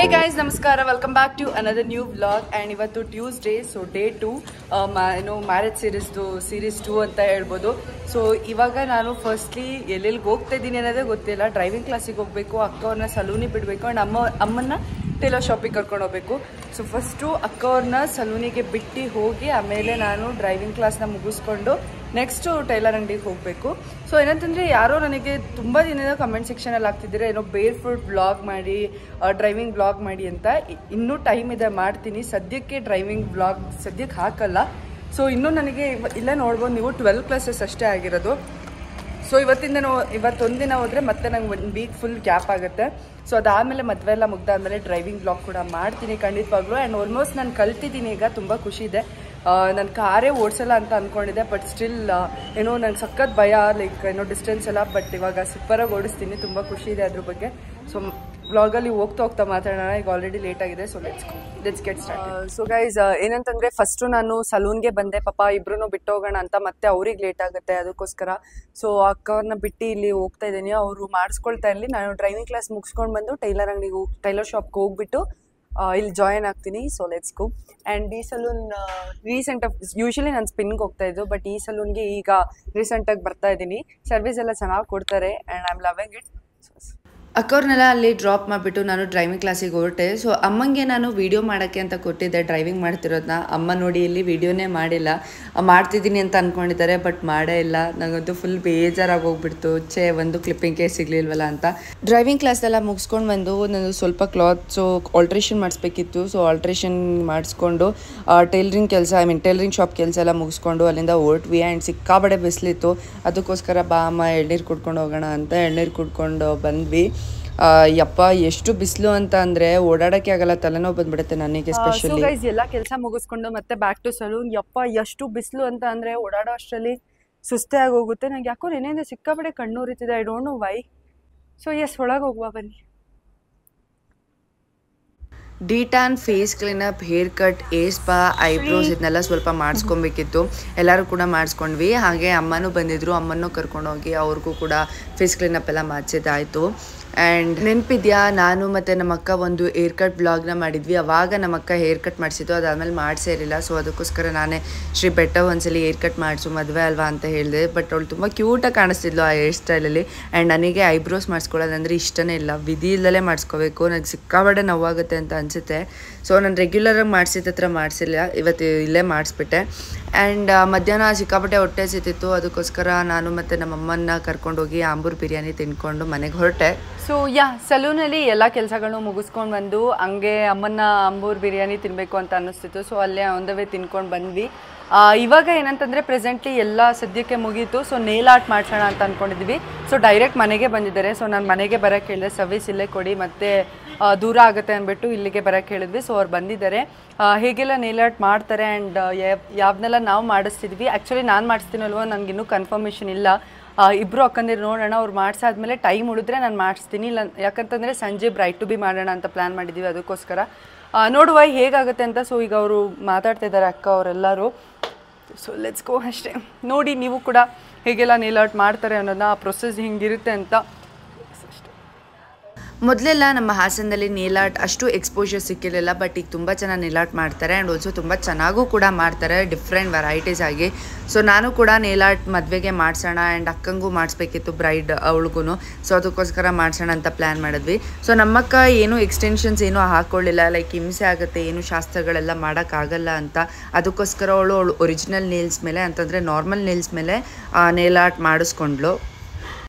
Hey guys, namaskara. Welcome back to another new vlog. And ಇವತ್ತು Tuesday, so day 2, marriage series 2 ಅಂತ ಹೇಳ್ಬೋದು. So ಇವಾಗ ನಾನು firstly ಎಲ್ಲೆಲ್ಲಿಗೆ ಹೋಗ್ತಾ ಇದ್ದೀನಿ ಅನ್ನೋದೇ ಗೊತ್ತಿಲ್ಲ. ಡ್ರೈವಿಂಗ್ ಕ್ಲಾಸಿಗೆ ಹೋಗಬೇಕು, ಅಕ್ಕವ್ರನ್ನ ಸಲೂನಿಗೆ ಬಿಡಬೇಕು ಆ್ಯಂಡ್ ಅಮ್ಮನ್ನ ಟೇಲರ್ ಶಾಪಿಗೆ ಕರ್ಕೊಂಡು ಹೋಗಬೇಕು. ಸೊ ಫಸ್ಟು ಅಕ್ಕವ್ರನ್ನ ಸಲೂನಿಗೆ ಬಿಟ್ಟು ಹೋಗಿ ಆಮೇಲೆ ನಾನು ಡ್ರೈವಿಂಗ್ ಕ್ಲಾಸ್ನ ಮುಗಿಸ್ಕೊಂಡು ನೆಕ್ಸ್ಟು ಟೈಲರ್ ಅಂಗಡಿಗೆ ಹೋಗಬೇಕು. ಸೊ ಏನಂತಂದರೆ ಯಾರೋ ನನಗೆ ತುಂಬ ದಿನದ ಕಮೆಂಟ್ ಸೆಕ್ಷನಲ್ಲಿ ಆಗ್ತಿದ್ದೀರಾ ಏನೋ ಬೇರ್ ಫುಡ್ ಬ್ಲಾಗ್ ಮಾಡಿ, ಡ್ರೈವಿಂಗ್ ಬ್ಲಾಗ್ ಮಾಡಿ ಅಂತ. ಇನ್ನೂ ಟೈಮ್ ಇದೆ, ಮಾಡ್ತೀನಿ. ಸದ್ಯಕ್ಕೆ ಡ್ರೈವಿಂಗ್ ಬ್ಲಾಗ್ ಸದ್ಯಕ್ಕೆ ಹಾಕಲ್ಲ. ಸೊ ಇನ್ನೂ ನನಗೆ ಇಲ್ಲೇ ನೋಡ್ಬೋದು ನೀವು 12 ಕ್ಲಾಸಸ್ ಅಷ್ಟೇ ಆಗಿರೋದು. ಸೊ ಇವತ್ತೊಂದು ದಿನ ಹೋದರೆ ಮತ್ತೆ ನಂಗೆ 1 ವೀಕ್ ಫುಲ್ ಗ್ಯಾಪ್ ಆಗುತ್ತೆ. ಸೊ ಅದಾದಮೇಲೆ ಮದುವೆ ಎಲ್ಲ ಮುಗ್ದಾದ್ಮೇಲೆ ಡ್ರೈವಿಂಗ್ ಬ್ಲಾಗ್ ಕೂಡ ಮಾಡ್ತೀನಿ ಖಂಡಿತವಾಗ್ಲೂ. ಆ್ಯಂಡ್ ಆಲ್ಮೋಸ್ಟ್ ನಾನು ಕಲ್ತಿದ್ದೀನಿ ಈಗ, ತುಂಬ ಖುಷಿ ಇದೆ. ನಾನು ಕಾರೇ ಓಡಿಸಲ್ಲ ಅಂತ ಅಂದ್ಕೊಂಡಿದ್ದೆ, ಬಟ್ ಸ್ಟಿಲ್ ಏನೋ ನಂಗೆ ಸಖತ್ ಭಯ, ಲೈಕ್ ಏನೋ ಡಿಸ್ಟೆನ್ಸ್ ಎಲ್ಲ. ಬಟ್ ಇವಾಗ ಸೂಪರಾಗಿ ಓಡಿಸ್ತೀನಿ, ತುಂಬ ಖುಷಿ ಇದೆ ಅದ್ರ ಬಗ್ಗೆ. ಸೊ ವ್ಲಾಗಲ್ಲಿ ಹೋಗ್ತಾ ಮಾತಾಡೋಣ. ಈಗ ಆಲ್ರೆಡಿ ಲೇಟ್ ಆಗಿದೆ, so let's get start. So guys, ಏನಂತಂದರೆ ಫಸ್ಟು ನಾನು ಸಲೂನ್ಗೆ ಬಂದೆ, ಪಾಪ ಇಬ್ರು ಬಿಟ್ಟು ಹೋಗೋಣ ಅಂತ. ಮತ್ತೆ ಅವ್ರಿಗೆ ಲೇಟ್ ಆಗುತ್ತೆ, ಅದಕ್ಕೋಸ್ಕರ ಸೊ ಅಕ್ಕವ್ರನ್ನ ಬಿಟ್ಟು ಇಲ್ಲಿ ಹೋಗ್ತಾ ಇದ್ದೀನಿ. ಅವರು ಮಾಡಿಸ್ಕೊಳ್ತಾ ಇರಲಿ, ನಾನು ಡ್ರೈವಿಂಗ್ ಕ್ಲಾಸ್ ಮುಗಿಸ್ಕೊಂಡು ಬಂದು ಟೈಲರ್ ಶಾಪ್ಗೆ ಹೋಗ್ಬಿಟ್ಟು ಇಲ್ಲಿ ಜಾಯಿನ್ ಆಗ್ತೀನಿ. So let's go. ಆ್ಯಂಡ್ ಈ ಸಲೂನ್ ಯೂಶಲಿ ನಾನು ಸ್ಪಿನ್ಗೆ ಹೋಗ್ತಾ ಇದ್ದು, ಬಟ್ ಈ ಸಲೂನ್ಗೆ ಈಗ ರೀಸೆಂಟಾಗಿ ಬರ್ತಾ ಇದ್ದೀನಿ. ಸರ್ವಿಸ್ ಎಲ್ಲ ಚೆನ್ನಾಗಿ ಕೊಡ್ತಾರೆ and I am loving it. ಅಕ್ಕವ್ರನ್ನೆಲ್ಲ ಅಲ್ಲಿ ಡ್ರಾಪ್ ಮಾಡಿಬಿಟ್ಟು ನಾನು ಡ್ರೈವಿಂಗ್ ಕ್ಲಾಸಿಗೆ ಹೊರಟೆ. ಸೊ ಅಮ್ಮಂಗೆ ನಾನು ವೀಡಿಯೋ ಮಾಡೋಕ್ಕೆ ಅಂತ ಕೊಟ್ಟಿದ್ದೆ ಡ್ರೈವಿಂಗ್ ಮಾಡ್ತಿರೋದನ್ನ. ಅಮ್ಮ ನೋಡಿ ಇಲ್ಲಿ ವೀಡಿಯೋನೇ ಮಾಡಿಲ್ಲ, ಮಾಡ್ತಿದ್ದೀನಿ ಅಂತ ಅಂದ್ಕೊಂಡಿದ್ದಾರೆ, ಬಟ್ ಮಾಡೇ ಇಲ್ಲ. ನನಗಂತೂ ಫುಲ್ ಬೇಜಾರಾಗಿ ಹೋಗ್ಬಿಡ್ತು, ಒಂದು ಕ್ಲಿಪ್ಪಿಂಗೇ ಸಿಗಲಿಲ್ವಲ್ಲ ಅಂತ. ಡ್ರೈವಿಂಗ್ ಕ್ಲಾಸ್ನೆಲ್ಲ ಮುಗಿಸ್ಕೊಂಡು ಬಂದು ನಾನು ಸ್ವಲ್ಪ ಕ್ಲಾತ್ಸು ಆಲ್ಟ್ರೇಷನ್ ಮಾಡಿಸ್ಬೇಕಿತ್ತು. ಸೊ ಆಲ್ಟ್ರೇಷನ್ ಮಾಡಿಸ್ಕೊಂಡು ಟೈಲರಿಂಗ್ ಶಾಪ್ ಕೆಲಸ ಎಲ್ಲ ಮುಗಿಸ್ಕೊಂಡು ಅಲ್ಲಿಂದ ಹೊರಟ್ವಿ. ಆ್ಯಂಡ್ ಸಿಕ್ಕಾಬಡೆ ಬಿಸಿಲಿತ್ತು, ಅದಕ್ಕೋಸ್ಕರ ಬಾ ಅಮ್ಮ ಎಳ್ನೀರು ಕುಡ್ಕೊಂಡು ಹೋಗೋಣ ಅಂತ ಎಳ್ನೀರು ಕುಡ್ಕೊಂಡು ಬಂದ್ವಿ. ಯಪ್ಪ ಎಷ್ಟು ಬಿಸಿಲು ಅಂತ ಅಂದರೆ ಓಡಾಡೋಕ್ಕೆ ಆಗಲ್ಲ, ತಲೆನೋವು ಬಂದ್ಬಿಡುತ್ತೆ ನನಗೆ ಸ್ಪೆಷಲಿ. ಗೈಸ್ ಎಲ್ಲ ಕೆಲಸ ಮುಗಿಸ್ಕೊಂಡು ಮತ್ತೆ ಬ್ಯಾಕ್ ಟು ಸಲೂನ್. ಯಪ್ಪ ಎಷ್ಟು ಬಿಸಿಲು ಅಂತ ಅಂದರೆ ಓಡಾಡೋ ಅಷ್ಟರಲ್ಲಿ ಸುಸ್ತೇ ಆಗೋಗುತ್ತೆ. ನಂಗೆ ಯಾಕೋ ನೆನೆಯಿಂದ ಸಿಕ್ಕಾಪಡೆ ಕಣ್ಣೂರಿತಿದೆ, I don't know why. So ಒಳಗೆ ಹೋಗುವ ಬನ್ನಿ. Detan, face cleanup, hair cut, hair spa, eyebrows ಇದನ್ನೆಲ್ಲ ಸ್ವಲ್ಪ ಮಾಡಿಸ್ಕೊಬೇಕಿತ್ತು. ಎಲ್ಲರೂ ಕೂಡ ಮಾಡಿಸ್ಕೊಂಡ್ವಿ. ಹಾಗೆ ಅಮ್ಮನೂ ಬಂದಿದ್ರು, ಅಮ್ಮನೂ ಕರ್ಕೊಂಡೋಗಿ ಅವ್ರಿಗೂ ಕೂಡ ಫೇಸ್ ಕ್ಲೀನಪ್ ಎಲ್ಲ ಮಾಡಿಸಿದ್ದಾಯಿತು. ಆ್ಯಂಡ್ ನೆನಪಿದ್ಯಾ, ನಾನು ಮತ್ತು ನಮ್ಮ ಅಕ್ಕ ಒಂದು ಹೇರ್ ಕಟ್ ಬ್ಲಾಗ್ನ ಮಾಡಿದ್ವಿ. ಆವಾಗ ನಮ್ಮ ಅಕ್ಕ ಹೇರ್ ಕಟ್ ಮಾಡಿಸಿದ್ದು, ಅದಾದಮೇಲೆ ಮಾಡಿಸೇ ಇರಲಿಲ್ಲ. ಸೊ ಅದಕ್ಕೋಸ್ಕರ ನಾನೇ ಶ್ರೀ ಬೆಟ್ಟ ಒಂದ್ಸಲಿ ಹೇರ್ ಕಟ್ ಮಾಡಿಸು, ಮದುವೆ ಅಲ್ವಾ ಅಂತ ಹೇಳಿದೆ. ಬಟ್ ಅವಳು ತುಂಬ ಕ್ಯೂಟಾಗಿ ಕಾಣಿಸ್ತಿದ್ಲು ಆ ಹೇರ್ ಸ್ಟೈಲಲ್ಲಿ. ಆ್ಯಂಡ್ ನನಗೆ ಐಬ್ರೋಸ್ ಮಾಡಿಸ್ಕೊಳ್ಳೋದಂದರೆ ಇಷ್ಟನೇ ಇಲ್ಲ, ವಿಧಿ ಇಲ್ಲದಲೇ ಮಾಡಿಸ್ಕೋಬೇಕು. ನನಗೆ ಸಿಕ್ಕಾಬಡೆ ನೋವಾಗುತ್ತೆ ಅಂತ ಅನಿಸುತ್ತೆ. ಸೊ ನಾನು ರೆಗ್ಯುಲರಾಗಿ ಮಾಡಿಸಿದ ಹತ್ರ ಮಾಡಿಸಿಲ್ಲ, ಇವತ್ತು ಇಲ್ಲೇ ಮಾಡಿಸ್ಬಿಟ್ಟೆ. ಆ್ಯಂಡ್ ಮಧ್ಯಾಹ್ನ ಸಿಕ್ಕಾಪಟ್ಟೆ ಹೊಟ್ಟೆ ಸಿತ್ತಿತ್ತು, ಅದಕ್ಕೋಸ್ಕರ ನಾನು ಮತ್ತು ನಮ್ಮಮ್ಮನ್ನ ಕರ್ಕೊಂಡೋಗಿ ಆಂಬೂರ್ ಬಿರಿಯಾನಿ ತಿನ್ಕೊಂಡು ಮನೆಗೆ ಹೊರಟೆ. ಸೊ ಸಲೂನಲ್ಲಿ ಎಲ್ಲ ಕೆಲಸಗಳನ್ನು ಮುಗಿಸ್ಕೊಂಡು ಬಂದು ಹಂಗೆ ಅಮ್ಮನ್ನ ಆಂಬೂರ್ ಬಿರಿಯಾನಿ ತಿನ್ನಬೇಕು ಅಂತ ಅನ್ನಿಸ್ತಿತ್ತು. ಸೊ ಅಲ್ಲೇ ಆನ್ ದ ವೇ ತಿನ್ಕೊಂಡು ಬಂದ್ವಿ. ಇವಾಗ ಏನಂತಂದರೆ ಪ್ರೆಸೆಂಟ್ಲಿ ಎಲ್ಲ ಸದ್ಯಕ್ಕೆ ಮುಗೀತು. ಸೊ ನೇಲ್ ಆರ್ಟ್ ಮಾಡ್ಸೋಣ ಅಂತ ಅಂದ್ಕೊಂಡಿದ್ವಿ. ಸೊ ಡೈರೆಕ್ಟ್ ಮನೆಗೆ ಬಂದಿದ್ದಾರೆ. ಸೊ ನಾನು ಮನೆಗೆ ಬರೋಕ್ಕೆ ಹೇಳಿದೆ, ಸರ್ವಿಸ್ ಇಲ್ಲೇ ಕೊಡಿ, ಮತ್ತು ದೂರ ಆಗುತ್ತೆ ಅಂದ್ಬಿಟ್ಟು ಇಲ್ಲಿಗೆ ಬರೋಕ್ಕೆ ಹೇಳಿದ್ವಿ. ಸೊ ಅವ್ರು ಬಂದಿದ್ದಾರೆ. ಹೇಗೆಲ್ಲ ನೇಲ್ ಆರ್ಟ್ ಮಾಡ್ತಾರೆ ಆ್ಯಂಡ್ ಯಾವನ್ನೆಲ್ಲ ನಾವು ಮಾಡಿಸ್ತಿದ್ವಿ. ಆ್ಯಕ್ಚುಲಿ ನಾನು ಮಾಡಿಸ್ತೀನಲ್ವೋ ನನಗಿನ್ನೂ ಕನ್ಫರ್ಮೇಷನ್ ಇಲ್ಲ. ಇಬ್ಬರು ಅಕ್ಕಂದಿರು ನೋಡೋಣ, ಅವ್ರು ಮಾಡಿಸಾದ್ಮೇಲೆ ಟೈಮ್ ಉಳಿದ್ರೆ ನಾನು ಮಾಡಿಸ್ತೀನಿ. ಇಲ್ಲ ಯಾಕಂತಂದರೆ ಸಂಜೆ ಬ್ರೈಟ್ ಟು ಬಿ ಮಾಡೋಣ ಅಂತ ಪ್ಲ್ಯಾನ್ ಮಾಡಿದ್ದೀವಿ, ಅದಕ್ಕೋಸ್ಕರ ನೋಡುವ ಹೇಗಾಗುತ್ತೆ ಅಂತ. ಸೊ ಈಗ ಅವರು ಮಾತಾಡ್ತಾ ಇದ್ದಾರೆ ಅಕ್ಕ ಅವರೆಲ್ಲರೂ. ಸೊ ಲೆಟ್ಸ್ ಗೋ ಅಷ್ಟೇ. ನೋಡಿ ನೀವು ಕೂಡ ಹೇಗೆಲ್ಲ ನೇಲ್ ಆರ್ಟ್ ಮಾಡ್ತಾರೆ ಅನ್ನೋದನ್ನ, ಆ ಪ್ರೊಸೆಸ್ ಹಿಂಗಿರುತ್ತೆ ಅಂತ. ಮೊದಲೆಲ್ಲ ನಮ್ಮ ಹಾಸನದಲ್ಲಿ ನೇಲ್ ಆರ್ಟ್ ಅಷ್ಟು ಎಕ್ಸ್ಪೋಜರ್ ಸಿಕ್ಕಿರಲಿಲ್ಲ, ಬಟ್ ಈಗ ತುಂಬ ಚೆನ್ನಾಗಿ ನೇಲ್ ಆರ್ಟ್ ಮಾಡ್ತಾರೆ. ಆ್ಯಂಡ್ ಆಲ್ಸೋ ತುಂಬ ಚೆನ್ನಾಗೂ ಕೂಡ ಮಾಡ್ತಾರೆ, ಡಿಫ್ರೆಂಟ್ ವೆರೈಟೀಸ್ ಆಗಿ. ಸೊ ನಾನು ಕೂಡ ನೇಲ್ ಆರ್ಟ್ ಮದುವೆಗೆ ಮಾಡಿಸೋಣ ಆ್ಯಂಡ್ ಅಕ್ಕಂಗೂ ಮಾಡಿಸ್ಬೇಕಿತ್ತು, ಬ್ರೈಡ್ ಅವಳಿಗೂ. ಸೊ ಅದಕ್ಕೋಸ್ಕರ ಮಾಡಿಸೋಣ ಅಂತ ಪ್ಲ್ಯಾನ್ ಮಾಡಿದ್ವಿ. ಸೊ ನಮ್ಮಕ್ಕ ಏನೂ ಎಕ್ಸ್ಟೆನ್ಷನ್ಸ್ ಏನೂ ಹಾಕ್ಕೊಳ್ಳಿಲ್ಲ, ಲೈಕ್ ಹಿಂಸೆ ಆಗುತ್ತೆ, ಏನು ಶಾಸ್ತ್ರಗಳೆಲ್ಲ ಮಾಡೋಕ್ಕಾಗಲ್ಲ ಅಂತ. ಅದಕ್ಕೋಸ್ಕರ ಅವಳು ಒರಿಜಿನಲ್ ನೇಲ್ಸ್ ಮೇಲೆ ಅಂತಂದರೆ ನಾರ್ಮಲ್ ನೇಲ್ಸ್ ಮೇಲೆ ನೇಲ್ ಆರ್ಟ್ ಮಾಡಿಸ್ಕೊಂಡ್ಳು.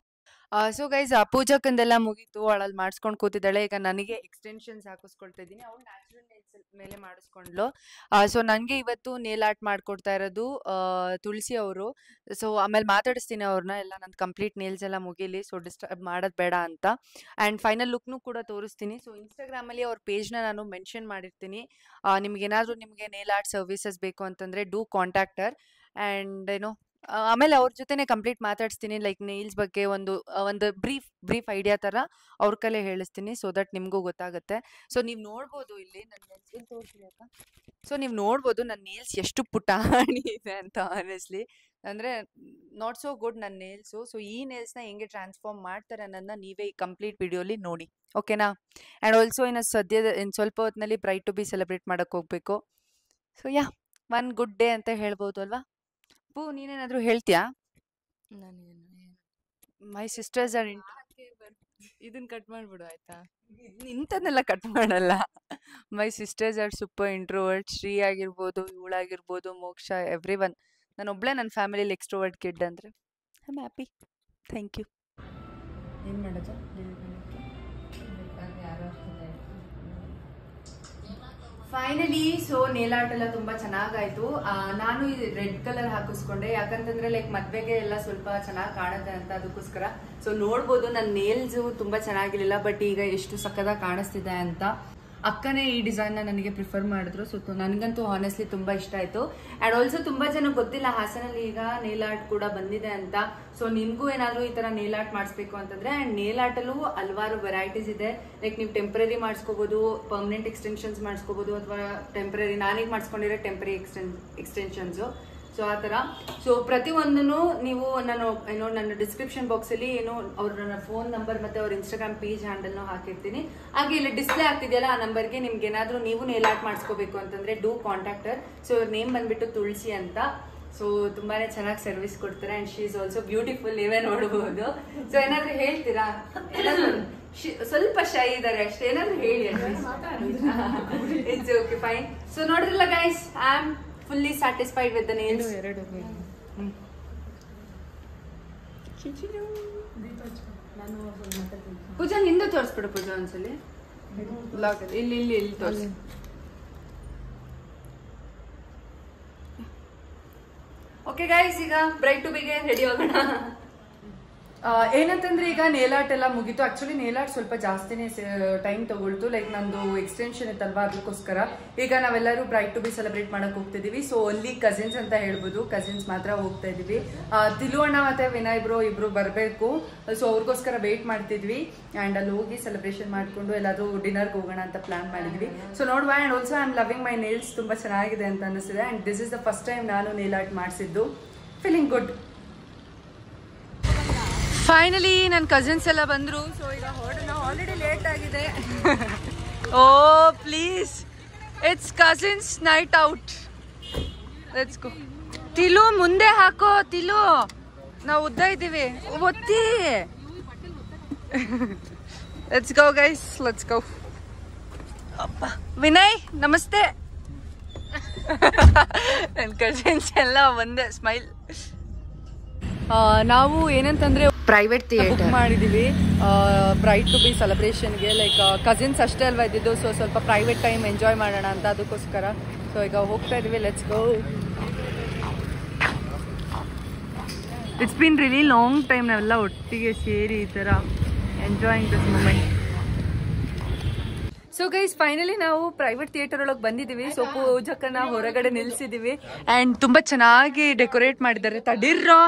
ಸೊ ಗೈಸ್, ಪೂಜಾಕಂದೆಲ್ಲ ಮುಗೀತು, ಅವಳಲ್ಲಿ ಮಾಡಿಸ್ಕೊಂಡು ಕೂತಿದ್ದಾಳೆ. ಈಗ ನನಗೆ ಎಕ್ಸ್ಟೆನ್ಷನ್ಸ್ ಹಾಕಿಸ್ಕೊಳ್ತಾ ಇದ್ದೀನಿ, ಅವಳು ನ್ಯಾಚುರಲ್ ನೇಲ್ಸ್ ಮೇಲೆ ಮಾಡಿಸ್ಕೊಂಡ್ಲು. ಸೊ ನನಗೆ ಇವತ್ತು ನೇಲ್ ಆರ್ಟ್ ಮಾಡಿಕೊಡ್ತಾ ಇರೋದು ತುಳಸಿ ಅವರು. ಸೊ ಆಮೇಲೆ ಮಾತಾಡಿಸ್ತೀನಿ ಅವ್ರನ್ನ, ಎಲ್ಲ ನನ್ನ ಕಂಪ್ಲೀಟ್ ನೇಲ್ಸ್ ಎಲ್ಲ ಮುಗೀಲಿ, ಸೊ ಡಿಸ್ಟರ್ಬ್ ಮಾಡೋದು ಬೇಡ ಅಂತ. ಆ್ಯಂಡ್ ಫೈನಲ್ ಲುಕ್ನು ಕೂಡ ತೋರಿಸ್ತೀನಿ. ಸೊ ಇನ್ಸ್ಟಾಗ್ರಾಮಲ್ಲಿ ಅವ್ರ ಪೇಜ್ನ ನಾನು ಮೆನ್ಷನ್ ಮಾಡಿರ್ತೀನಿ. ನಿಮಗೆ ನೇಲ್ ಆರ್ಟ್ ಸರ್ವಿಸಸ್ ಬೇಕು ಅಂತಂದರೆ ಡೂ ಕಾಂಟ್ಯಾಕ್ಟರ್. ಆ್ಯಂಡ್ ಆಮೇಲೆ ಅವ್ರ ಜೊತೆನೆ ಕಂಪ್ಲೀಟ್ ಮಾತಾಡಿಸ್ತೀನಿ. ಲೈಕ್ ನೇಲ್ಸ್ ಬಗ್ಗೆ ಒಂದು ಬ್ರೀಫ್ ಐಡಿಯಾ ಥರ ಅವ್ರ ಕೈಲೇ ಹೇಳಿಸ್ತೀನಿ. ಸೊ ದಟ್ ನಿಮಗೂ ಗೊತ್ತಾಗುತ್ತೆ. ಸೊ ನೀವು ನೋಡ್ಬೋದು ಇಲ್ಲಿ ನನ್ನ ನೇಲ್ಸ್ ಇಲ್ಲಿ ತೋರಿಸ್ರಿ ಅಕ್ಕ. ಸೊ ನೀವು ನೋಡ್ಬೋದು ನನ್ನ ನೇಲ್ಸ್ ಎಷ್ಟು ಪುಟಾಣಿ ಇದೆ ಅಂತ. ಆನೆಸ್ಟ್ಲಿ ಅಂದರೆ ನಾಟ್ ಸೋ ಗುಡ್ ನನ್ನ ನೇಲ್ಸು. ಸೊ ಈ ನೇಲ್ಸ್ನ ಹೆಂಗೆ ಟ್ರಾನ್ಸ್ಫಾರ್ಮ್ ಮಾಡ್ತಾರೆ ಅನ್ನೋದನ್ನ ನೀವೇ ಈ ಕಂಪ್ಲೀಟ್ ವಿಡಿಯೋಲಿ ನೋಡಿ, ಓಕೆನಾ? ಆ್ಯಂಡ್ ಆಲ್ಸೋ ಇನ್ನು ಸ್ವಲ್ಪ ಹೊತ್ತಿನಲ್ಲಿ ಬ್ರೈಟ್ ಟು ಬಿ ಸೆಲೆಬ್ರೇಟ್ ಮಾಡೋಕ್ಕೆ ಹೋಗಬೇಕು. So yeah, one good day ಅಂತ ಹೇಳ್ಬೋದು ಅಲ್ವಾ? ಪೂ, ನೀನೇನಾದರೂ ಹೇಳ್ತೀಯಾ? ಮೈ ಸಿಸ್ಟರ್ಸ್ ಆರ್ ಇದನ್ನ ಕಟ್ ಮಾಡ್ಬಿಡು ಆಯ್ತಾ? ಇಂಥದ್ನೆಲ್ಲ ಕಟ್ ಮಾಡಲ್ಲ. My sisters are super introvert. Shri ಆಗಿರ್ಬೋದು, ಇವಳಾಗಿರ್ಬೋದು, ಮೋಕ್ಷ, ಎವ್ರಿ ಒನ್. ನಾನು ಒಬ್ಳೆ ನನ್ನ ಫ್ಯಾಮಿಲಿಲಿ ಎಕ್ಸ್ಟ್ರೋವರ್ಟ್ ಕಿಡ್ ಅಂದರೆ I am happy. Thank you. ಏನು ಮಾಡೋದು? ಫೈನಲಿ ಸೊ ನೇಲ್ ಆರ್ಟ್ ಎಲ್ಲ ತುಂಬಾ ಚೆನ್ನಾಗಾಯ್ತು. ನಾನು ಈ ರೆಡ್ ಕಲರ್ ಹಾಕಿಸ್ಕೊಂಡೆ, ಯಾಕಂತಂದ್ರೆ ಲೈಕ್ ಮದ್ವೆಗೆ ಎಲ್ಲ ಸ್ವಲ್ಪ ಚೆನ್ನಾಗಿ ಕಾಣುತ್ತೆ ಅಂತ, ಅದಕ್ಕೋಸ್ಕರ. ಸೊ ನೋಡ್ಬೋದು ನನ್ನ ನೇಲ್ಸ್ ತುಂಬಾ ಚೆನ್ನಾಗಿರ್ಲಿಲ್ಲ, ಬಟ್ ಈಗ ಎಷ್ಟು ಸಕ್ಕದಾಗಿ ಕಾಣಿಸ್ತಿದೆ ಅಂತ. ಅಕ್ಕನೇ ಈ ಡಿಸೈನ್ ನನಗೆ ಪ್ರಿಫರ್ ಮಾಡಿದ್ರು. ಸೊ ನನಗಂತೂ ಆನೆಸ್ಟ್ಲಿ ತುಂಬಾ ಇಷ್ಟ ಆಯ್ತು. ಅಂಡ್ ಆಲ್ಸೋ ತುಂಬಾ ಜನ ಗೊತ್ತಿಲ್ಲ ಹಾಸನಲ್ಲಿ ಈಗ ನೇಲ್ ಆರ್ಟ್ ಕೂಡ ಬಂದಿದೆ ಅಂತ. ಸೊ ನಿಮ್ಗೂ ಏನಾದ್ರು ಈ ತರ ನೇಲ್ ಆರ್ಟ್ ಮಾಡಿಸ್ಬೇಕು ಅಂತಂದ್ರೆ, ಅಂಡ್ ನೇಲ್ ಆರ್ಟ್ ಅಲ್ಲೂ ಹಲವಾರು ವೆರೈಟೀಸ್ ಇದೆ. ಲೈಕ್ ನೀವು ಟೆಂಪರರಿ ಮಾಡಿಸ್ಕೋಬಹುದು, ಪರ್ಮನೆಂಟ್ ಎಕ್ಸ್ಟೆನ್ಷನ್ಸ್ ಮಾಡಿಸ್ಕೋಬಹುದು, ಅಥವಾ ಟೆಂಪರರಿ ನಾನೀಗ ಮಾಡಿಸ್ಕೊಂಡಿರೋ ಟೆಂಪರರಿ ಎಕ್ಸ್ಟೆನ್ಷನ್ಸ್. ಸೊ ಆ ತರ. ಸೊ ಪ್ರತಿಯೊಂದನ್ನು ನೀವು ನನ್ನ ಡಿಸ್ಕ್ರಿಪ್ಷನ್ ಬಾಕ್ಸ್ ಅಲ್ಲಿ ಅವ್ರ ನನ್ನ ಫೋನ್ ನಂಬರ್ ಮತ್ತೆ ಅವ್ರ ಇನ್ಸ್ಟಾಗ್ರಾಮ್ ಪೇಜ್ ಹ್ಯಾಂಡಲ್ ಹಾಕಿರ್ತೀನಿ. ಹಾಗೆ ಇಲ್ಲಿ ಡಿಸ್ಪ್ಲೇ ಆಗ್ತಿದೆಯಲ್ಲ, ಆ ನಂಬರ್ಗೆ ನಿಮ್ಗೆ ಏನಾದ್ರು ನೀವು ನೇಲ್ ಆರ್ಟ್ ಮಾಡಿಸ್ಕೋಬೇಕು ಅಂತಂದ್ರೆ ಡೂ ಕಾಂಟ್ಯಾಕ್ಟರ್. ಸೊ ಇವ್ರ ನೇಮ್ ಬಂದ್ಬಿಟ್ಟು ತುಳಸಿ ಅಂತ. ಸೊ ತುಂಬಾನೇ ಚೆನ್ನಾಗಿ ಸರ್ವಿಸ್ ಕೊಡ್ತಾರೆ. And she is also beautiful, ನೀವೇ ನೋಡಬಹುದು. ಸೊ ಏನಾದ್ರು ಹೇಳ್ತೀರಾ? ಸ್ವಲ್ಪ ಶೈ ಇದಾರೆ ಅಷ್ಟೇ, ಏನಾದ್ರು ಹೇಳಿ. It's okay, fine. ಸೊ ನೋಡಿದ್ರಲ್ಲ guys, I am fully satisfied with the nails. ಪೂಜಾ ನಿಂದು ತೋರಿಸ್ಬಿಡು. ಪೂಜಾ ಒಂದ್ಸಲಿ ಇಲ್ಲಿ ತೋರಿಸಿ. ಓಕೆ ಗೈಸ್, ಈಗ ಬ್ರೈಟ್ ಟು ಬಿಗೆ ರೆಡಿ ಆಗೋಣ. ಏನಂತಂದ್ರೆ ಈಗ ನೇಲ್ ಆರ್ಟ್ ಎಲ್ಲ ಮುಗೀತು. ಆಕ್ಚುಲಿ ನೇಲ್ ಆರ್ಟ್ ಸ್ವಲ್ಪ ಜಾಸ್ತಿನೇ ಟೈಮ್ ತಗೊಳ್ತು. ಲೈಕ್ ನಂದು ಎಕ್ಸ್ಟೆನ್ಷನ್ ಇತ್ತಲ್ವಾ, ಅದಕ್ಕೋಸ್ಕರ ಈಗ ನಾವೆಲ್ಲರೂ ಬ್ರೈಟ್ ಟು ಬಿ ಸೆಲೆಬ್ರೇಟ್ ಮಾಡಕ್ ಹೋಗ್ತಿದೀವಿ. ಸೊ ಓನ್ಲಿ ಕಸಿನ್ಸ್ ಅಂತ ಹೇಳ್ಬೋದು, ಕಸಿನ್ಸ್ ಮಾತ್ರ ಹೋಗ್ತಾ ಇದೀವಿ. ತಿಲು ಅಣ್ಣ ಮತ್ತೆ ವಿನಯ್ ಇಬ್ರು ಬರಬೇಕು. ಸೊ ಅವ್ರಿಗೋಸ್ಕರ ವೇಟ್ ಮಾಡ್ತಿದ್ವಿ. ಅಂಡ್ ಅಲ್ಲಿ ಹೋಗಿ ಸೆಲೆಬ್ರೇಷನ್ ಮಾಡ್ಕೊಂಡು ಎಲ್ಲಾದ್ರೂ ಡಿನ್ನರ್ಗೆ ಹೋಗೋಣ ಅಂತ ಪ್ಲಾನ್ ಮಾಡಿದ್ವಿ. ಸೊ ನೋಡುವ. And also I am loving my nails, ತುಂಬಾ ಚೆನ್ನಾಗಿದೆ ಅಂತ ಅನಿಸ್ತಿದೆ. And this is the first time ನಾನು ನೇಲ್ ಆರ್ಟ್ ಮಾಡಿಸಿದ್ದು. Feeling good. ಫೈನಲಿ ನನ್ನ ಕಸಿನ್ಸ್ ಎಲ್ಲ ಬಂದರು. ಸೊ ಈಗ ಹೊರಡೋಣ, ಆಲ್ರೆಡಿ ಲೇಟ್ ಆಗಿದೆ. Oh please, it's cousins night out. Let's go. Thilu ಮುಂದೆ ಹಾಕೋ. ತಿಲು, ನಾವು ಉದ್ದ ಇದ್ದೀವಿ, ಒತ್ತಿ. Let's go guys, let's go. ಅಪ್ಪ ವಿನಯ್ ನಮಸ್ತೆ. ನನ್ನ ಕಸಿನ್ಸ್ ಎಲ್ಲ ಒಂದೇ ಸ್ಮೈಲ್. ನಾವು ಏನಂತಂದ್ರೆ ಪ್ರೈವೇಟ್ ಥಿಯೇಟರ್ ಮಾಡಿದೀವಿ ಬ್ರೈಟ್ ಟು ಬಿ ಸೆಲೆಬ್ರೇಷನ್ಗೆ. ಲೈಕ್ ಕಸಿನ್ಸ್ ಅಷ್ಟೇ ಅಲ್ವಾ ಇದ್ದಿದ್ದು. ಸೊ ಸ್ವಲ್ಪ ಪ್ರೈವೇಟ್ ಟೈಮ್ ಎಂಜಾಯ್ ಮಾಡೋಣ ಅಂತ, ಅದಕ್ಕೋಸ್ಕರ. ಸೊ ಈಗ ಹೋಗ್ತಾ ಇದೀವಿ. Let's go. It's been really long time ನಾವೆಲ್ಲ ಒಟ್ಟಿಗೆ ಸೇರಿ ಈ ಥರ enjoying this moment. So guys, finally ನಾವು ಪ್ರೈವೇಟ್ ಥಿಯೇಟರ್ ಒಳಗೆ ಬಂದಿದ್ದೀವಿ. ಸೊ ಪೂಜಕ್ಕನ್ನ ಹೊರಗಡೆ ನಿಲ್ಸಿದೀವಿ. ಆ್ಯಂಡ್ ತುಂಬ ಚೆನ್ನಾಗಿ ಡೆಕೋರೇಟ್ ಮಾಡಿದ್ದಾರೆ. ತಡಿರ್ರೋ,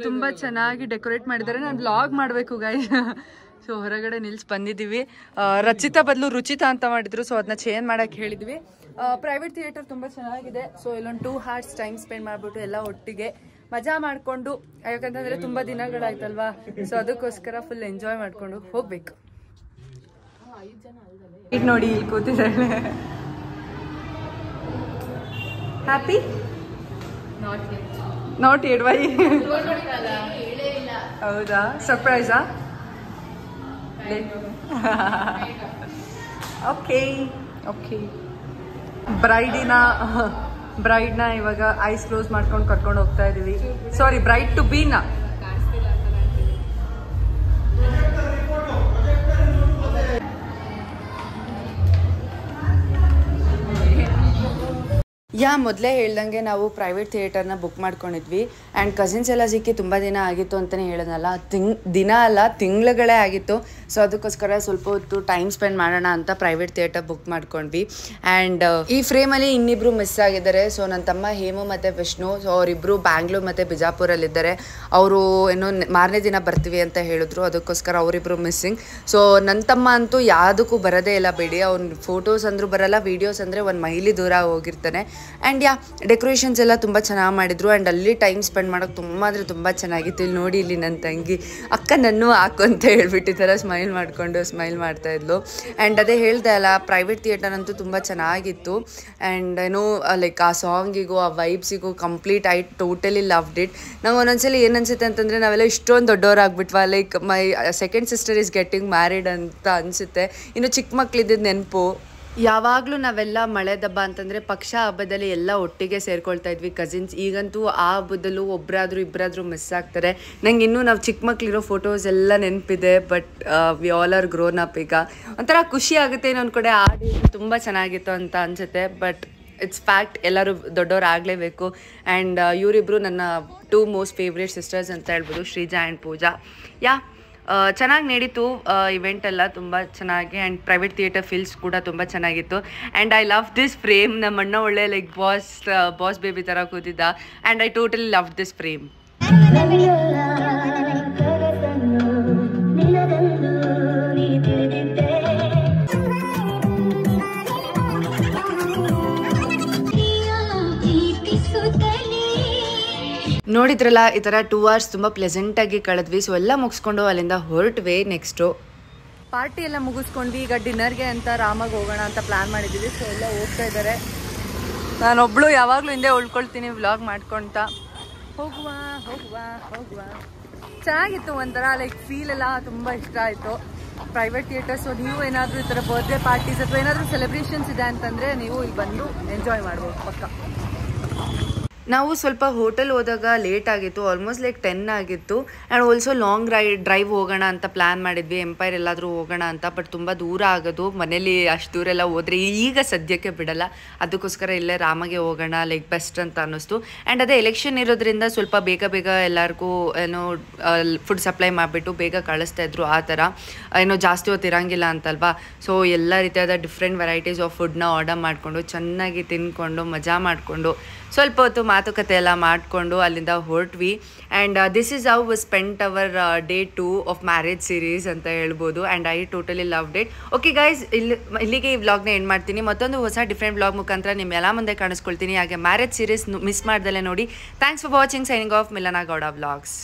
ತುಂಬಾ ಚೆನ್ನಾಗಿ ಡೆಕೋರೇಟ್ ಮಾಡಿದ್ದಾರೆ. ನಾನು ವ್ಲಾಗ್ ಮಾಡಬೇಕು ಗೈಸ್. ಸೊ ಹೊರಗಡೆ ಬಂದಿದ್ದೀವಿ. ರಚಿತಾ ಬದಲು ರುಚಿತಾ ಅಂತ ಮಾಡಿದ್ರು. ಸೊ ಅದನ್ನ ಚೇಂಜ್ ಮಾಡಕ್ಕೆ ಹೇಳಿದ್ವಿ. ಪ್ರೈವೇಟ್ ಥಿಯೇಟರ್ ತುಂಬ ಚೆನ್ನಾಗಿದೆ. ಸೊ ಇಲ್ಲೊಂದು 2 hours ಟೈಮ್ ಸ್ಪೆಂಡ್ ಮಾಡಿಬಿಟ್ಟು ಎಲ್ಲ ಒಟ್ಟಿಗೆ ಮಜಾ ಮಾಡಿಕೊಂಡು, ಯಾಕಂತಂದರೆ ತುಂಬ ದಿನಗಳಾಯ್ತಲ್ವಾ. ಸೊ ಅದಕ್ಕೋಸ್ಕರ ಫುಲ್ ಎಂಜಾಯ್ ಮಾಡಿಕೊಂಡು ಹೋಗ್ಬೇಕು. ಈಗ ನೋಡಿ ಇಲ್ಲಿ ಕೂತಿದ್ದಾಳೆ. Happy not yet. ವೈ? ಹೌದಾ, ಸರ್ಪ್ರೈಸಾ? Okay okay. ಬ್ರೈಡ್ನ ಇವಾಗ ಐಸ್ ಕ್ಲೋಸ್ ಮಾಡ್ಕೊಂಡು ಕರ್ಕೊಂಡು ಹೋಗ್ತಾ ಇದೀವಿ. ಸಾರಿ, ಬ್ರೈಡ್ ಟು ಬೀನ. ಮೊದಲೇ ಹೇಳ್ದಂಗೆ ನಾವು ಪ್ರೈವೇಟ್ ಥಿಯೇಟರ್ನ ಬುಕ್ ಮಾಡ್ಕೊಂಡಿದ್ವಿ ಆ್ಯಂಡ್ ಕಸಿನ್ಸ್ ಎಲ್ಲ ಸಿಕ್ಕಿ ತುಂಬ ದಿನ ಆಗಿತ್ತು ಅಂತಲೇ ಹೇಳೋದಲ್ಲ, ದಿನ ಅಲ್ಲ ತಿಂಗಳುಗಳೇ ಆಗಿತ್ತು. ಸೊ ಅದಕ್ಕೋಸ್ಕರ ಸ್ವಲ್ಪ ಹೊತ್ತು ಟೈಮ್ ಸ್ಪೆಂಡ್ ಮಾಡೋಣ ಅಂತ ಪ್ರೈವೇಟ್ ಥಿಯೇಟರ್ ಬುಕ್ ಮಾಡ್ಕೊಂಡ್ವಿ. ಆ್ಯಂಡ್ ಈ ಫ್ರೇಮಲ್ಲಿ ಇನ್ನಿಬ್ಬರು ಮಿಸ್ ಆಗಿದ್ದಾರೆ. ಸೊ ನನ್ನ ತಮ್ಮ ಹೇಮು ಮತ್ತು ವಿಷ್ಣು, ಸೊ ಅವರಿಬ್ಬರು ಬ್ಯಾಂಗ್ಳೂರ್ ಮತ್ತು ಬಿಜಾಪುರಲ್ಲಿದ್ದಾರೆ. ಅವರು ಏನೋ ಮಾರನೇ ದಿನ ಬರ್ತೀವಿ ಅಂತ ಹೇಳಿದ್ರು, ಅದಕ್ಕೋಸ್ಕರ ಅವರಿಬ್ಬರು ಮಿಸ್ಸಿಂಗ್. ಸೊ ನನ್ನ ತಮ್ಮ ಅಂತೂ ಯಾವುದಕ್ಕೂ ಬರೋದೇ ಇಲ್ಲ ಬಿಡಿ, ಅವ್ನು ಫೋಟೋಸ್ ಅಂದರೂ ಬರೋಲ್ಲ, ವೀಡಿಯೋಸ್ ಅಂದರೆ ಒಂದು ಮೈಲಿ ದೂರ ಹೋಗಿರ್ತಾನೆ. ಆ್ಯಂಡ್ ಡೆಕೋರೇಷನ್ಸ್ ಎಲ್ಲ ತುಂಬ ಚೆನ್ನಾಗಿ ಮಾಡಿದ್ರು ಆ್ಯಂಡ್ ಅಲ್ಲಿ ಟೈಮ್ ಸ್ಪೆಂಡ್ ಮಾಡೋಕ್ಕೆ ತುಂಬ ಅಂದರೆ ತುಂಬ ಚೆನ್ನಾಗಿತ್ತು. ಇಲ್ಲಿ ನೋಡಿ, ಇಲ್ಲಿ ನನ್ನ ತಂಗಿ ಅಕ್ಕ ನನ್ನೂ ಹಾಕು ಅಂತ ಹೇಳ್ಬಿಟ್ಟಿದ್ದಾರೆ, ಸ್ಮೈಲ್ ಮಾಡ್ತಾಯಿದ್ಲು. ಆ್ಯಂಡ್ ಅದೇ ಹೇಳ್ದೆ ಅಲ್ಲ, ಪ್ರೈವೇಟ್ ಥಿಯೇಟರ್ ಅಂತೂ ತುಂಬ ಚೆನ್ನಾಗಿತ್ತು. ಆ್ಯಂಡ್ ಏನೋ ಲೈಕ್ ಆ ಸಾಂಗಿಗೂ ಆ ವೈಬ್ಸಿಗೂ complete I totally loved it. ನಾವು ಒಂದೊಂದ್ಸಲಿ ಏನು ಅನಿಸುತ್ತೆ ಅಂತಂದರೆ ನಾವೆಲ್ಲ ಇಷ್ಟೊಂದು ದೊಡ್ಡವರಾಗ್ಬಿಟ್ವಾ, like my second sister is getting married ಅಂತ ಅನಿಸುತ್ತೆ. ಇನ್ನು ಚಿಕ್ಕ ಮಕ್ಕಳಿದ್ದ ನೆನಪು. ಯಾವಾಗಲೂ ನಾವೆಲ್ಲ ಮಳೆ ದಬ್ಬ ಅಂತಂದರೆ ಪಕ್ಷ ಹಬ್ಬದಲ್ಲಿ ಎಲ್ಲ ಒಟ್ಟಿಗೆ ಸೇರ್ಕೊಳ್ತಾ ಇದ್ವಿ ಕಸಿನ್ಸ್. ಈಗಂತೂ ಆ ಹಬ್ಬದಲ್ಲೂ ಇಬ್ಬರಾದರೂ ಮಿಸ್ ಆಗ್ತಾರೆ. ನಂಗೆ ಇನ್ನೂ ನಾವು ಚಿಕ್ಕ ಮಕ್ಕಳಿರೋ ಫೋಟೋಸ್ ಎಲ್ಲ ನೆನಪಿದೆ, but we all are grown up. ಈಗ ಒಂಥರ ಖುಷಿ ಆಗುತ್ತೆ, ಇನ್ನೊಂದು ಕಡೆ ಆ ಡೇ ತುಂಬ ಚೆನ್ನಾಗಿತ್ತು ಅಂತ ಅನಿಸುತ್ತೆ. ಬಟ್ ಇಟ್ಸ್ ಫ್ಯಾಕ್ಟ್, ಎಲ್ಲರೂ ದೊಡ್ಡವ್ರು ಆಗಲೇಬೇಕು. ಆ್ಯಂಡ್ ಇವರಿಬ್ಬರು ನನ್ನ 2 ಮೋಸ್ಟ್ ಫೇವ್ರೇಟ್ ಸಿಸ್ಟರ್ಸ್ ಅಂತ ಹೇಳ್ಬೋದು, ಶ್ರೀಜಾ ಆ್ಯಂಡ್ ಪೂಜಾ. ಚೆನ್ನಾಗಿ ನಡೀತು ಇವೆಂಟ್ ಎಲ್ಲ ತುಂಬ ಚೆನ್ನಾಗಿ. ಆ್ಯಂಡ್ ಪ್ರೈವೇಟ್ ಥಿಯೇಟರ್ ಫೀಲ್ಸ್ ಕೂಡ ತುಂಬ ಚೆನ್ನಾಗಿತ್ತು. And I love this frame. ನಮ್ಮ ಅಣ್ಣ ಒಳ್ಳೆ ಲೈಕ್ ಬಾಸ್ ಬೇಬಿ ಥರ ಕೂತಿದ್ದ. And I totally love this frame. ನೋಡಿದ್ರಲ್ಲ, ಈ ಥರ 2 hours ತುಂಬ ಪ್ಲೆಸೆಂಟಾಗಿ ಕಳೆದ್ವಿ. ಸೊ ಎಲ್ಲ ಮುಗಿಸ್ಕೊಂಡು ಅಲ್ಲಿಂದ ಹೊರಟ್ವಿ. ನೆಕ್ಸ್ಟು ಪಾರ್ಟಿ ಎಲ್ಲ ಮುಗಿಸ್ಕೊಂಡ್ವಿ. ಈಗ ಡಿನ್ನರ್ಗೆ ಅಂತ ರಾಮಾಗ ಹೋಗೋಣ ಅಂತ ಪ್ಲ್ಯಾನ್ ಮಾಡಿದ್ದೀವಿ. ಸೊ ಎಲ್ಲ ಹೋಗ್ತಾ ಇದ್ದಾರೆ. ನಾನೊಬ್ಳು ಯಾವಾಗಲೂ ಹಿಂದೆ ಉಳ್ಕೊಳ್ತೀನಿ ವ್ಲಾಗ್ ಮಾಡ್ಕೊತ. ಹೋಗುವ ಚೆನ್ನಾಗಿತ್ತು, ಒಂಥರ ಲೈಕ್ ಫೀಲ್ ಎಲ್ಲ ತುಂಬ ಇಷ್ಟ ಆಯಿತು ಪ್ರೈವೇಟ್ ಥಿಯೇಟರ್. ಸೊ ನೀವು ಏನಾದರೂ ಈ ಥರ ಬರ್ತ್ಡೇ ಪಾರ್ಟೀಸ್ ಅಥವಾ ಏನಾದರೂ ಸೆಲೆಬ್ರೇಷನ್ಸ್ ಇದೆ ಅಂತಂದರೆ ನೀವು ಇಲ್ಲಿ ಬಂದು ಎಂಜಾಯ್ ಮಾಡ್ಬೋದು ಪಕ್ಕ. ನಾವು ಸ್ವಲ್ಪ ಹೋಟೆಲ್ ಹೋದಾಗ ಲೇಟ್ ಆಗಿತ್ತು, ಆಲ್ಮೋಸ್ಟ್ ಲೈಕ್ 10 ಆಗಿತ್ತು. ಆ್ಯಂಡ್ ಆಲ್ಸೋ ಲಾಂಗ್ ಡ್ರೈವ್ ಹೋಗೋಣ ಅಂತ ಪ್ಲ್ಯಾನ್ ಮಾಡಿದ್ವಿ, ಎಂಪೈರ್ ಎಲ್ಲಾದರೂ ಹೋಗೋಣ ಅಂತ. ಬಟ್ ತುಂಬ ದೂರ ಆಗೋದು, ಮನೇಲಿ ಅಷ್ಟು ದೂರ ಎಲ್ಲ ಹೋದರೆ ಈಗ ಸದ್ಯಕ್ಕೆ ಬಿಡಲ್ಲ. ಅದಕ್ಕೋಸ್ಕರ ಇಲ್ಲೇ ರಾಮಗೆ ಹೋಗೋಣ ಲೈಕ್ ಬೆಸ್ಟ್ ಅಂತ ಅನ್ನಿಸ್ತು. ಆ್ಯಂಡ್ ಅದೇ ಎಲೆಕ್ಷನ್ ಇರೋದ್ರಿಂದ ಸ್ವಲ್ಪ ಬೇಗ ಎಲ್ಲರಿಗೂ ಏನೋ ಫುಡ್ ಸಪ್ಲೈ ಮಾಡಿಬಿಟ್ಟು ಬೇಗ ಕಳಿಸ್ತಾ ಇದ್ರು. ಆ ಥರ ಏನೋ ಜಾಸ್ತಿ ಹೊತ್ತು ಇರೋಂಗಿಲ್ಲ ಅಂತಲ್ವಾ. ಸೊ ಎಲ್ಲ ರೀತಿಯಾದ ಡಿಫ್ರೆಂಟ್ ವೆರೈಟೀಸ್ ಆಫ್ ಫುಡ್ನ ಆರ್ಡರ್ ಮಾಡಿಕೊಂಡು ಚೆನ್ನಾಗಿ ತಿಂದ್ಕೊಂಡು ಮಜಾ ಮಾಡಿಕೊಂಡು ಸ್ವಲ್ಪ ಹೊತ್ತು ಮಾತುಕತೆ ಎಲ್ಲ ಮಾಡಿಕೊಂಡು ಅಲ್ಲಿಂದ ಹೊರಟ್ವಿ. And this is how spent our day 2 of marriage series ಅಂತ ಹೇಳ್ಬೋದು. And I totally loved it. Okay guys, ಇಲ್ಲಿಗೆ ಈ ವ್ಲಾಗ್ನ ಎಂಡ್ ಮಾಡ್ತೀನಿ. ಮತ್ತೊಂದು ಹೊಸ ಡಿಫ್ರೆಂಟ್ ವ್ಲಾಗ್ ಮುಖಾಂತರ ನಿಮ್ಮೆಲ್ಲ ಮುಂದೆ ಕಾಣಿಸ್ಕೊಳ್ತೀನಿ. ಹಾಗೆ ಮ್ಯಾರೇಜ್ ಸೀರೀಸ್ ಮಿಸ್ ಮಾಡ್ದಲ್ಲೇ ನೋಡಿ. Thanks for watching. Signing off Milana Gowda vlogs.